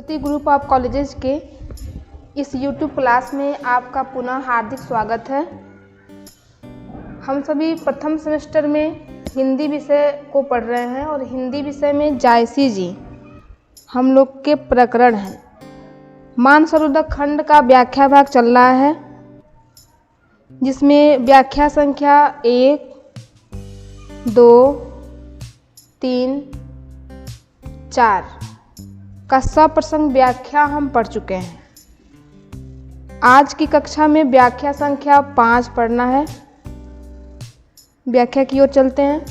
Saraswati group of colleges के इस YouTube class में आपका पुनः हार्दिक स्वागत है। हम सभी प्रथम सेमेस्टर में हिंदी विषय को पढ़ रहे हैं और हिंदी विषय में जायसी जी हम लोग के प्रकरण हैं। मानसरोवर खंड का व्याख्या भाग चल रहा है, जिसमें व्याख्या संख्या 1, 2, 3, 4 का सप्रसंग व्याख्या हम पढ़ चुके हैं। आज की कक्षा में व्याख्या संख्या 5 पढ़ना है। व्याख्या की ओर चलते हैं।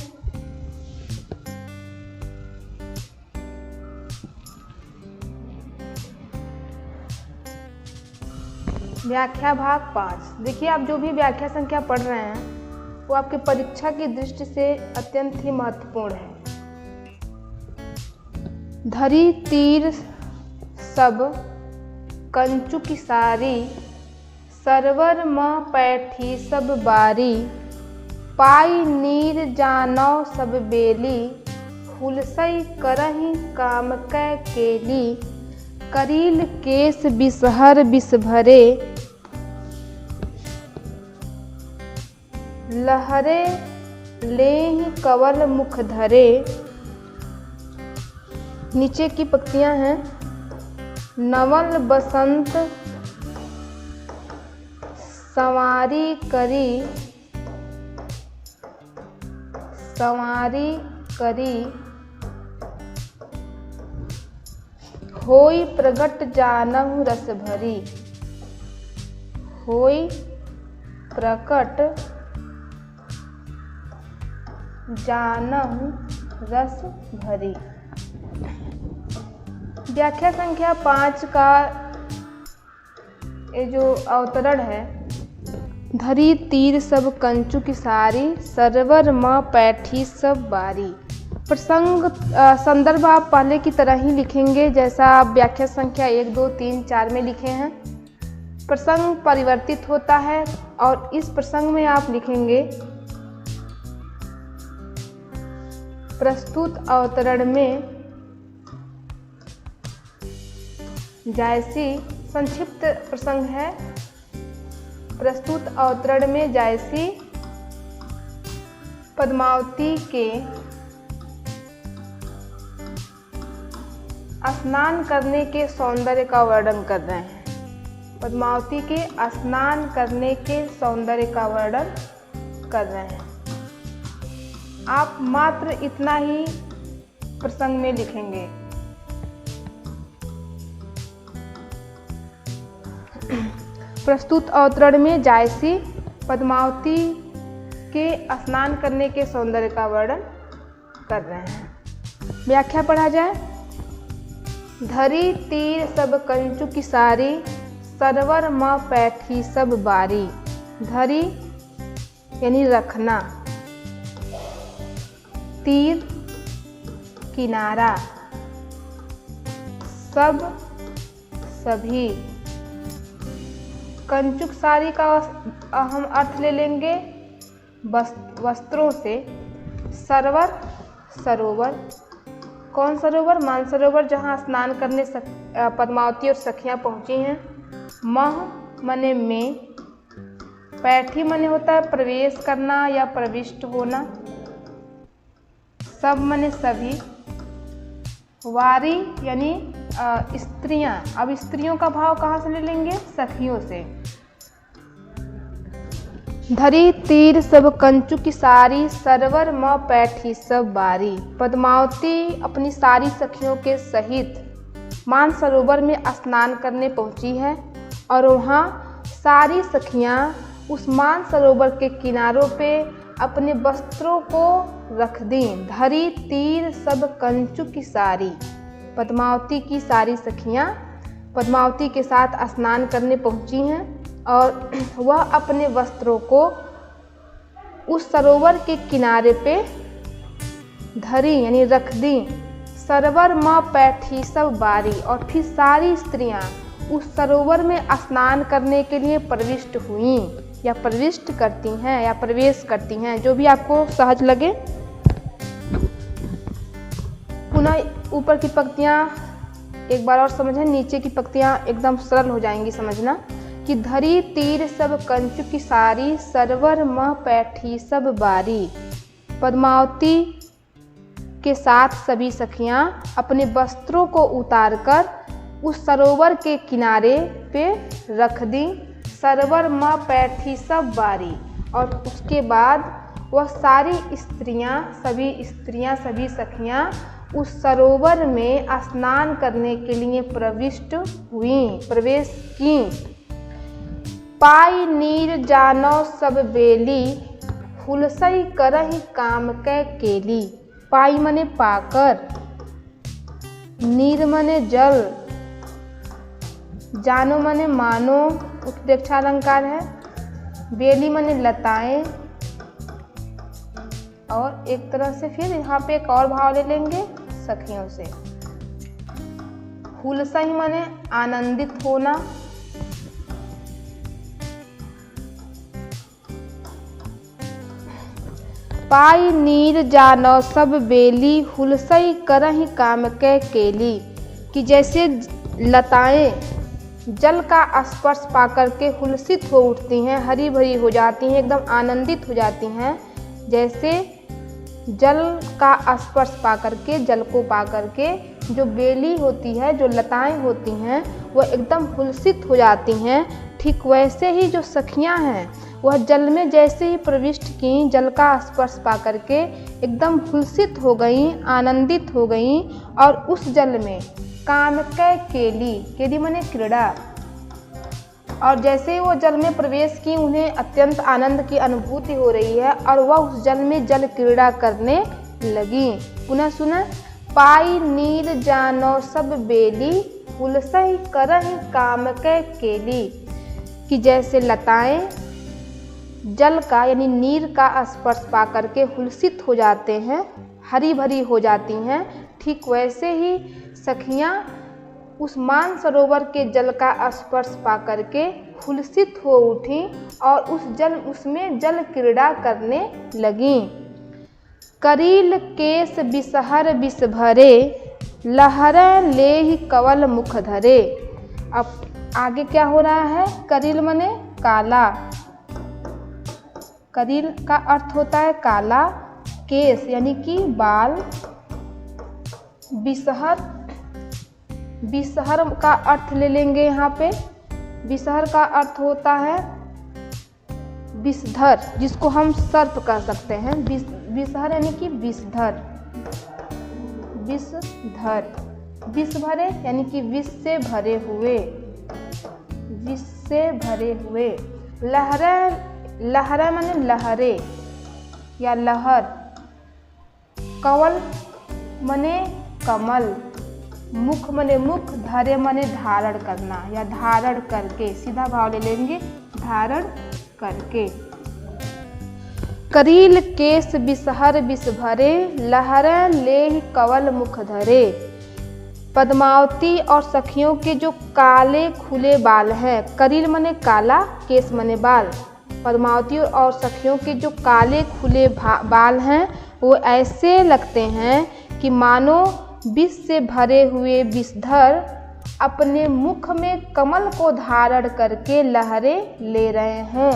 व्याख्या भाग 5। देखिए, आप जो भी व्याख्या संख्या पढ़ रहे हैं वो आपके परीक्षा की दृष्टि से अत्यंत ही महत्वपूर्ण है। धरी तीर सब कंचु की सारी, सरवर म पैठी सब बारी, पाई नीर जानौ सब बेली, फुलसई करहि काम कै केली, करील केस बिसहर बिस भरे, लहरे लेहि कवल मुख धरे। नीचे की पंक्तियां हैं। नवल बसंत संवारी करी, संवारी करी, होई प्रगट जानहु रस भरी, होई प्रकट जानहु रस भरी। व्याख्या संख्या 5 का ये जो अवतरण है, धरी तीर सब कंचु की सारी, सरवर म पैठी सब बारी। प्रसंग संदर्भ आप पहले की तरह ही लिखेंगे जैसा आप व्याख्या संख्या 1, 2, 3, 4 में लिखे हैं। प्रसंग परिवर्तित होता है और इस प्रसंग में आप लिखेंगे प्रस्तुत अवतरण में जायसी। संक्षिप्त प्रसंग है। प्रस्तुत अवतरण में जायसी पद्मावती के स्नान करने के सौंदर्य का वर्णन कर रहे हैं। पद्मावती के स्नान करने के सौंदर्य का वर्णन कर रहे हैं। आप मात्र इतना ही प्रसंग में लिखेंगे। प्रस्तुत अवतरण में जायसी पद्मावती के स्नान करने के सौंदर्य का वर्णन कर रहे हैं। व्याख्या पढ़ा जाए। धरी तीर सब कंचु की सारी, सरवर म पैठी सब बारी। धरी यानी रखना, तीर किनारा, सब सभी। कंचुक सारी का हम अर्थ ले लेंगे वस्त्रों से। सरवर सरोवर, कौन सरोवर? मानसरोवर, जहाँ स्नान करने पद्मावती और सखियाँ पहुँची हैं। मह मने में, पैठी मने होता है प्रवेश करना या प्रविष्ट होना, सब मने सभी, वारी यानी स्त्रियां। अब स्त्रियों का भाव कहाँ से ले लेंगे? सखियों से। धरी तीर सब कंचु की सारी, सरवर म पैठी सब बारी। पद्मावती अपनी सारी सखियों के सहित मानसरोवर में स्नान करने पहुंची है और वहाँ सारी सखियां उस मानसरोवर के किनारों पे अपने वस्त्रों को रख दी। धरी तीर सब कंचु की सारी। पद्मावती की सारी सखियां पद्मावती के साथ स्नान करने पहुंची हैं और वह अपने वस्त्रों को उस सरोवर के किनारे पे धरी यानी रख दी। सरवर म पैठी सब बारी। और फिर सारी स्त्रियां उस सरोवर में स्नान करने के लिए प्रविष्ट हुई या प्रविष्ट करती हैं या प्रवेश करती हैं, जो भी आपको सहज लगे। पुनः ऊपर की पंक्तियाँ एक बार और समझें, नीचे की पंक्तियाँ एकदम सरल हो जाएंगी समझना। कि धरी तीर सब कंचु की सारी, सरवर मह पैठी सब बारी। पद्मावती के साथ सभी सखियां अपने वस्त्रों को उतारकर उस सरोवर के किनारे पे रख दी। सरवर मह पैठी सब बारी। और उसके बाद वह सारी स्त्रियां, सभी सखियां उस सरोवर में स्नान करने के लिए प्रवेश की। पाई नीर जानो सब बेली, हुलसई करहि काम कै केली। पाई मने पाकर, नीर मने जल, जानो मने मानो, उत्प्रेक्षा अलंकार है। बेली मने लताएं। और एक तरह से फिर यहाँ पे एक और भाव ले लेंगे सखियों से। हुलसई मने आनंदित होना। पाई नीर जानो सब बेली, हुलसई करहि काम कै केली। कि जैसे लताएं जल का स्पर्श पाकर के हुलसित हो उठती हैं, हरी भरी हो जाती हैं, एकदम आनंदित हो जाती हैं। जैसे जल का स्पर्श पाकर के, जल को पाकर के जो बेली होती है, जो लताएं होती हैं, वह एकदम हुलसित हो जाती हैं। ठीक वैसे ही जो सखियां हैं वह जल में जैसे ही प्रविष्ट की, जल का स्पर्श पाकर के एकदम हुलसित हो गई, आनंदित हो गई। और उस जल में काम कै केली, केली मने क्रीड़ा। और जैसे ही वो जल में प्रवेश की, उन्हें अत्यंत आनंद की अनुभूति हो रही है और वह उस जल में जल क्रीड़ा करने लगी। पुनः सुना। पाई नीर जानो सब बेली, हुलसई करहि काम कै केली। कि जैसे लताएं जल का यानी नीर का स्पर्श पाकर के हुलसित हो जाते हैं, हरी भरी हो जाती हैं, ठीक वैसे ही सखियां उस मानसरोवर के जल का स्पर्श पाकर के हुलसित हो उठी और उसमें जल क्रीड़ा करने लगीं। करील केस बिसहर बिस भरे, लहरें लेहि कवल मुख धरे। अब आगे क्या हो रहा है? करील मने काला। करील का अर्थ होता है काला। केस यानी कि बाल। बिसहर, बिसहर का अर्थ ले लेंगे यहाँ पे। बिसहर का अर्थ होता है विषधर, जिसको हम सर्प कह सकते हैं। विषहर यानी कि विषधर। विषधर, विष भरे यानी कि विष से भरे हुए, विष से भरे हुए। लहरें, लहरें माने लहरे या लहर। कवल मने कमल। मुख मने मुख। धरे मने धारण करना या धारण करके। सीधा भाव ले लेंगे, धारण करके। करील केस बिसहर बिस भरे, लहरें लेहि कवल मुख धरे। पद्मावती और सखियों के जो काले खुले बाल हैं, करील मने काला, केस मने बाल। पद्मावती और सखियों के जो काले खुले बाल हैं वो ऐसे लगते हैं कि मानो विष से भरे हुए विषधर अपने मुख में कमल को धारण करके लहरें ले रहे हों।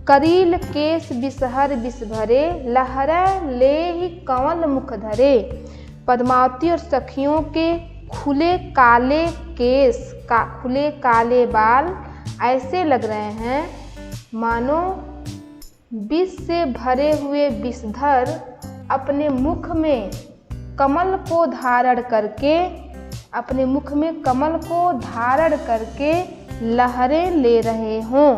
करील केस बिसहर बिस भरे, लहरें लेहि कमल मुख धरे। पद्मावती और सखियों के खुले काले केस, खुले काले बाल ऐसे लग रहे हैं मानो विष से भरे हुए विषधर अपने मुख में कमल को धारण करके, अपने मुख में कमल को धारण करके लहरें ले रहे हों।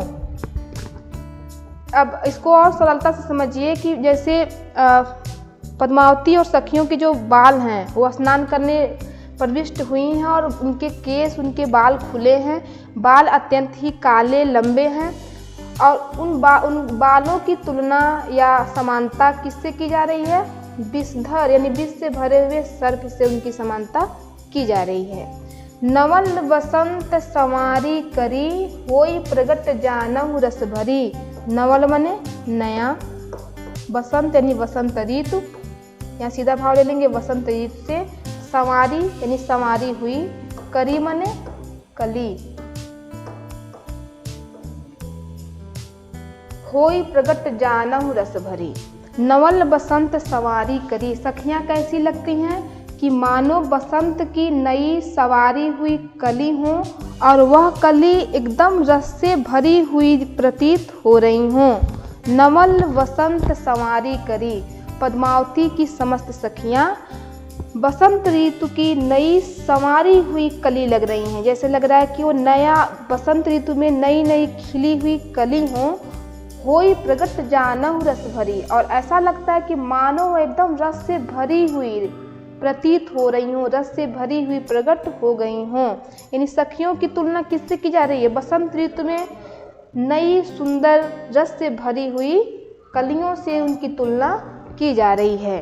अब इसको और सरलता से समझिए कि जैसे पद्मावती और सखियों के जो बाल हैं वो स्नान करने प्रविष्ट हुई हैं और उनके केस, उनके बाल खुले हैं। बाल अत्यंत ही काले लंबे हैं और उन बालों की तुलना या समानता किससे की जा रही है? विषधर यानी विष से भरे हुए सर्प से उनकी समानता की जा रही है। नवल वसंत संवारी करी, होई प्रगट जानहु रस भरी। नवल मने नया, वसंत यानी वसंत ऋतु, या सीधा भाव ले लेंगे वसंत ऋतु से। संवारी यानी संवारी हुई, करी मने कली, होई प्रगट जानहु रस भरी, नवल बसंत सवारी करी। सखियां कैसी लगती हैं कि मानो बसंत की नई सवारी हुई कली हो और वह कली एकदम रस से भरी हुई प्रतीत हो रही हो। नवल बसंत सवारी करी, पद्मावती की समस्त सखियां बसंत ऋतु की नई संवारी हुई कली लग रही हैं। जैसे लग रहा है कि वो नया बसंत ऋतु में नई नई खिली हुई कली हो। होई प्रगट जानहु रस भरी, और ऐसा लगता है कि मानो वो एकदम रस से भरी हुई प्रतीत हो रही हूँ, रस से भरी हुई प्रकट हो गई हूँ। यानी सखियों की तुलना किससे की जा रही है? बसंत ऋतु में नई सुंदर रस से भरी हुई कलियों से उनकी तुलना की जा रही है।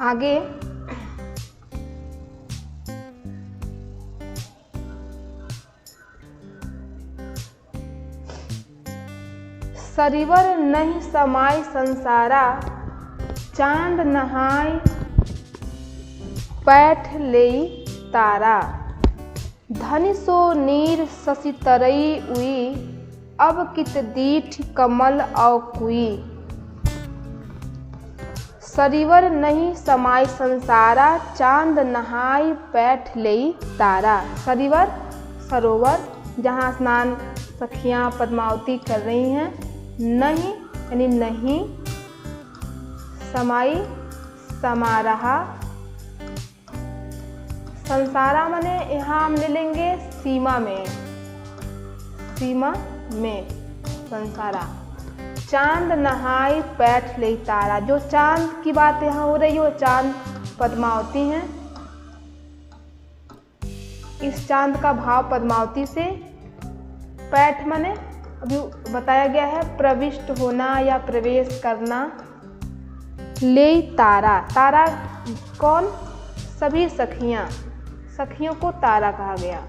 आगे सरिवर नहीं समाय संसारा, चांद नहाय पैठ लेई तारा, धनि सो नीर शशि तरई उई, अब कित दीठ कमल औ कुई। सरिवर नहीं समाय संसारा, चांद नहाय पैठ लेई तारा। सरिवर सरोवर जहाँ स्नान सखियाँ पद्मावती कर रही हैं। नहीं यानी नहीं, समाई समा रहा, संसारा माने यहाँ हम ले लेंगे सीमा में, सीमा में संसारा। चांद नहाई पैठ ले तारा, जो चांद की बात यहाँ हो रही है वो चांद पद्मावती हैं। इस चांद का भाव पद्मावती से, पैठ माने अभी बताया गया है प्रविष्ट होना या प्रवेश करना। ले तारा, तारा कौन? सभी सखियां, सखियों को तारा कहा गया।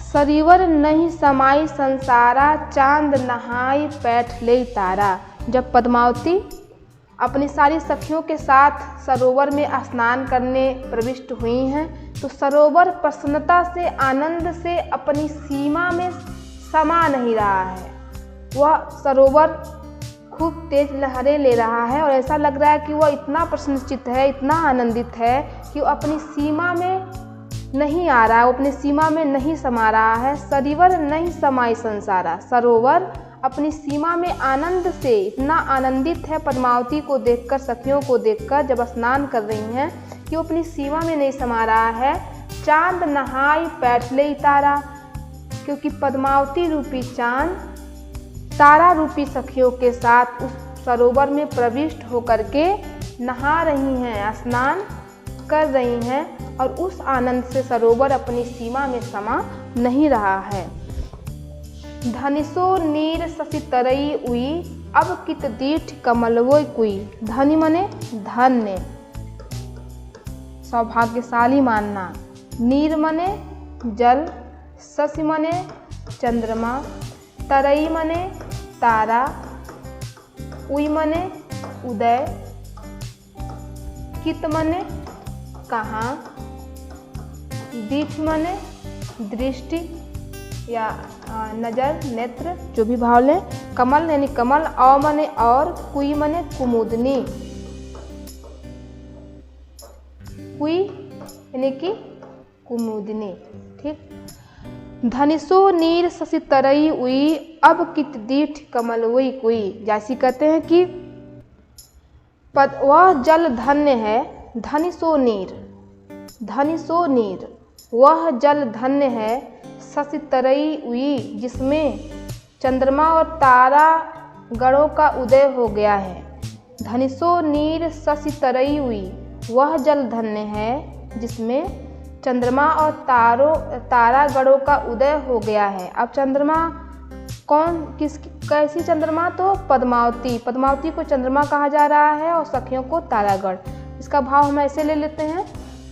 सरिवर नहीं समाई संसारा, चांद नहाई पैठ ले तारा। जब पद्मावती अपनी सारी सखियों के साथ सरोवर में स्नान करने प्रविष्ट हुई हैं तो सरोवर प्रसन्नता से, आनंद से अपनी सीमा में समा नहीं रहा है। वह सरोवर खूब तेज लहरें ले रहा है और ऐसा लग रहा है कि वह इतना प्रसन्नचित्त है, इतना आनंदित है कि वो अपनी सीमा में नहीं आ रहा है, वो अपनी सीमा में नहीं समा रहा है। सरिवर नहीं समाई संसारा, सरोवर अपनी सीमा में आनंद से इतना आनंदित है पद्मावती को देखकर, सखियों को देखकर जब स्नान कर रही हैं कि वो अपनी सीमा में नहीं समा रहा है। चांद नहाई पैठ ले तारा, क्योंकि पद्मावती रूपी चांद तारा रूपी सखियों के साथ उस सरोवर में प्रविष्ट होकर के नहा रही हैं, स्नान कर रही हैं और उस आनंद से सरोवर अपनी सीमा में समा नहीं रहा है। धनिसो नीर शशि तरई उई, अब कित दीठ कमलवो कुई। धनि मने धन्य, सौभाग्यशाली मानना। नीर मने जल, शशि मने चंद्रमा, तरई मने तारा, उई मने उदय, कित मने कहाँ, दीठ मने दृष्टि या नजर, नेत्र, जो भी भाव लें। कमल यानी कमल, औ मने और, कुई मने कुमुदनी, कुई यानी कि कुमुदनी। ठीक। धनिसो नीर शशि तरई उई, अब कित दीठ कमल वही कुई। जैसी कहते हैं कि वह जल धन्य है, धनिसो नीर, धनिसो नीर, वह जल धन्य है, शशि तरई उई, जिसमें चंद्रमा और तारा गणों का उदय हो गया है। धनिसो नीर शशि तरई उई, वह जल धन्य है जिसमें चंद्रमा और तारा गणों का उदय हो गया है। अब चंद्रमा कौन, कैसी चंद्रमा? तो पद्मावती, पद्मावती को चंद्रमा कहा जा रहा है और सखियों को तारागण। इसका भाव हम ऐसे ले लेते हैं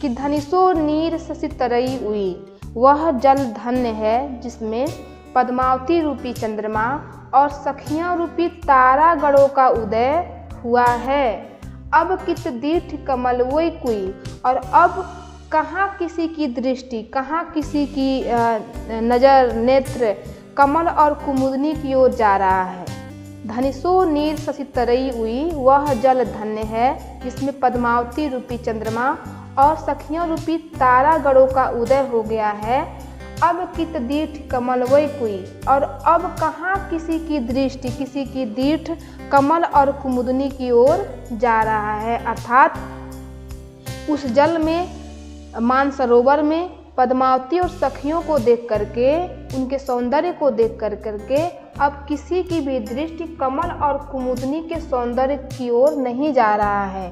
कि धनिसो नीर शशि तरई उई, वह जल धन्य है जिसमें पद्मावती रूपी चंद्रमा और सखियां रूपी तारा गणों का उदय हुआ है। अब कित दीर्घ कमल वोई कुई, और अब कहाँ किसी की दृष्टि, कहाँ किसी की नज़र, नेत्र कमल और कुमुदनी की ओर जा रहा है। धनिसो नीर शशि तरई उई, वह जल धन्य है जिसमें पद्मावती रूपी चंद्रमा और सखियां रूपी तारा गणों का उदय हो गया है। अब कित दीर्घ कमल वोई कुई, और अब कहाँ किसी की दृष्टि, किसी की दीर्घ कमल और कुमुदनी की ओर जा रहा है। अर्थात उस जल में, मानसरोवर में पद्मावती और सखियों को देख करके, उनके सौंदर्य को देख करके अब किसी की भी दृष्टि कमल और कुमुदनी के सौंदर्य की ओर नहीं जा रहा है।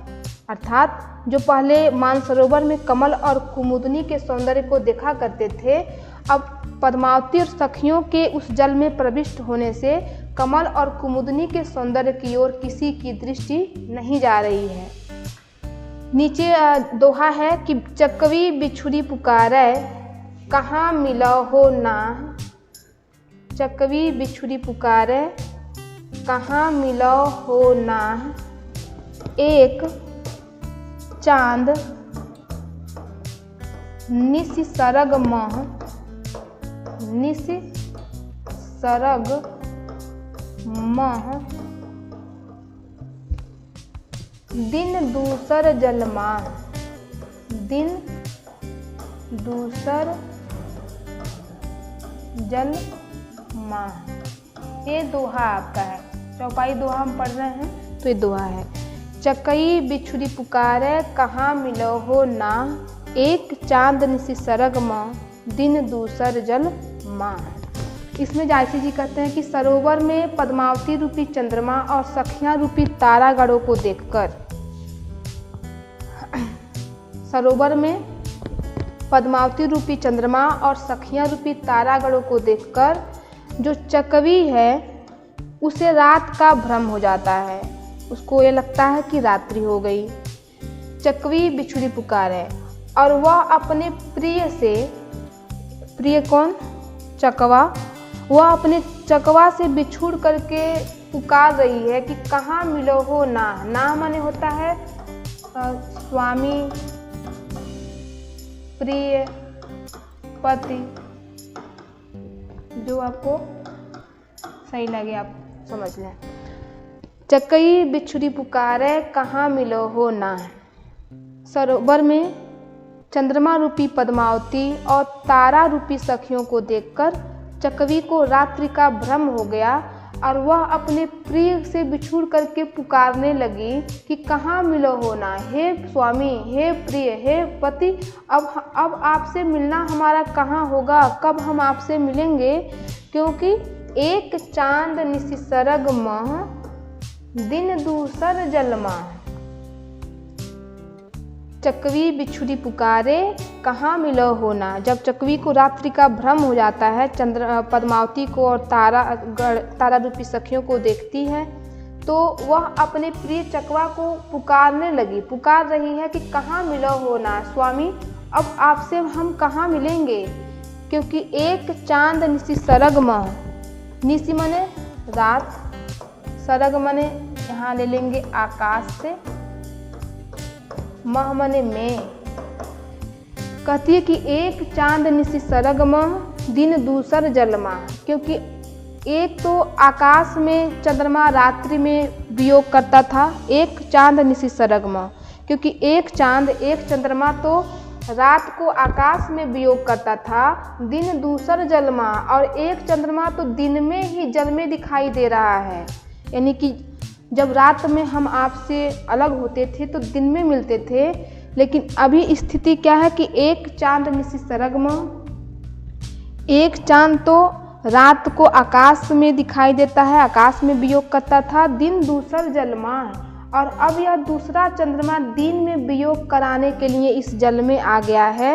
अर्थात जो पहले मानसरोवर में कमल और कुमुदनी के सौंदर्य को देखा करते थे, अब पद्मावती और सखियों के उस जल में प्रविष्ट होने से कमल और कुमुदनी के सौंदर्य की ओर किसी की दृष्टि नहीं जा रही है। नीचे दोहा है कि चकवी बिछुड़ी पुकारै, कहाँ मिलो हो नाह। चकवी बिछुड़ी पुकारै, कहाँ मिलो हो नाह। एक चांद निस सरग मह, निस सरग मह, दिन दूसर जलमा, दिन दूसर जलमा। ये दोहा आपका है, चौपाई दोहा हम पढ़ रहे हैं तो ये दोहा है। चकई बिछुड़ी पुकारै, कहाँ मिलो हो ना। एक चांद निसी सरग माँ, दिन दूसर जल माँ। इसमें जायसी जी कहते हैं कि सरोवर में पद्मावती रूपी चंद्रमा और सखियां रूपी तारागणों को देखकर, सरोवर में पद्मावती रूपी चंद्रमा और सखियां रूपी तारागणों को देखकर जो चकवी है उसे रात का भ्रम हो जाता है, उसको ये लगता है कि रात्रि हो गई। चकवी बिछुड़ी पुकारै, और वह अपने प्रिय से, प्रिय कौन? चकवा। वह अपने चकवा से बिछुड़ करके पुकार रही है कि कहाँ मिलो हो ना। ना माने होता है स्वामी, प्रिय, पति, जो आपको सही लगे आप समझ लें। चकई बिछुड़ी पुकारै, कहाँ मिलो हो ना। सरोवर में चंद्रमा रूपी पद्मावती और तारा रूपी सखियों को देखकर चकवी को रात्रि का भ्रम हो गया और वह अपने प्रिय से बिछुड़ करके पुकारने लगी कि कहाँ मिलो हो ना। हे स्वामी, हे प्रिय, हे पति, अब आपसे मिलना हमारा कहाँ होगा, कब हम आपसे मिलेंगे, क्योंकि एक चांद निसी सरग मह, दिन दूसर जलमा। चकवी बिछुड़ी पुकारे, कहाँ मिलो हो ना। जब चकवी को रात्रि का भ्रम हो जाता है, पद्मावती को और तारा रूपी सखियों को देखती है, तो वह अपने प्रिय चकवा को पुकारने लगी, पुकार रही है कि कहाँ मिलो हो ना स्वामी, अब आपसे हम कहाँ मिलेंगे, क्योंकि एक चांद निसी सरग मह। निसी मने रात, सरग मने यहाँ ले लेंगे आकाश से, मह मने में। कहती है कि एक चांद निसी सरग मह, दिन दूसर जलमा, क्योंकि एक तो आकाश में चंद्रमा रात्रि में वियोग करता था, एक चांद निसी सरग मह, क्योंकि एक चांद, एक चंद्रमा तो रात को आकाश में वियोग करता था, दिन दूसर जलमा, और एक चंद्रमा तो दिन में ही जल में दिखाई दे रहा है। यानी कि जब रात में हम आपसे अलग होते थे तो दिन में मिलते थे, लेकिन अभी स्थिति क्या है कि एक चांद निसी सरग मह, एक चांद तो रात को आकाश में दिखाई देता है, आकाश में वियोग करता था, दिन दूसर जलमा, और अब यह दूसरा चंद्रमा दिन में वियोग कराने के लिए इस जल में आ गया है।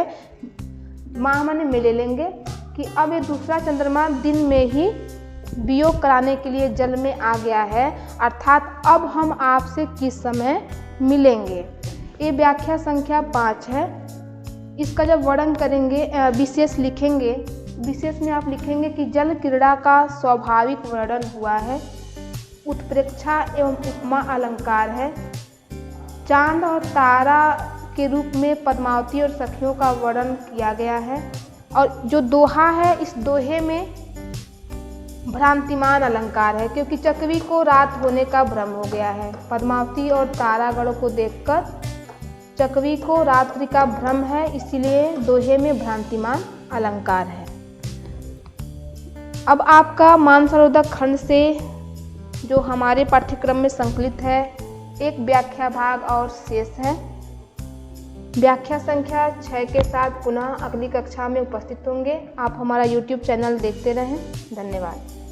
माह माने में ले लेंगे कि अब ये दूसरा चंद्रमा दिन में ही वियोग कराने के लिए जल में आ गया है, अर्थात अब हम आपसे किस समय मिलेंगे। ये व्याख्या संख्या 5 है। इसका जब वर्णन करेंगे, विशेष लिखेंगे, विशेष में आप लिखेंगे कि जल क्रीड़ा का स्वाभाविक वर्णन हुआ है, उत्प्रेक्षा एवं उपमा अलंकार है, चांद और तारा के रूप में पद्मावती और सखियों का वर्णन किया गया है, और जो दोहा है इस दोहे में भ्रांतिमान अलंकार है, क्योंकि चकवी को रात होने का भ्रम हो गया है। पद्मावती और तारागढ़ को देखकर चकवी को रात्रि का भ्रम है, इसीलिए दोहे में भ्रांतिमान अलंकार है। अब आपका मानसरोवर खंड से जो हमारे पाठ्यक्रम में संकलित है, एक व्याख्या भाग और शेष है। व्याख्या संख्या 6 के साथ पुनः अगली कक्षा में उपस्थित होंगे। आप हमारा YouTube चैनल देखते रहें। धन्यवाद।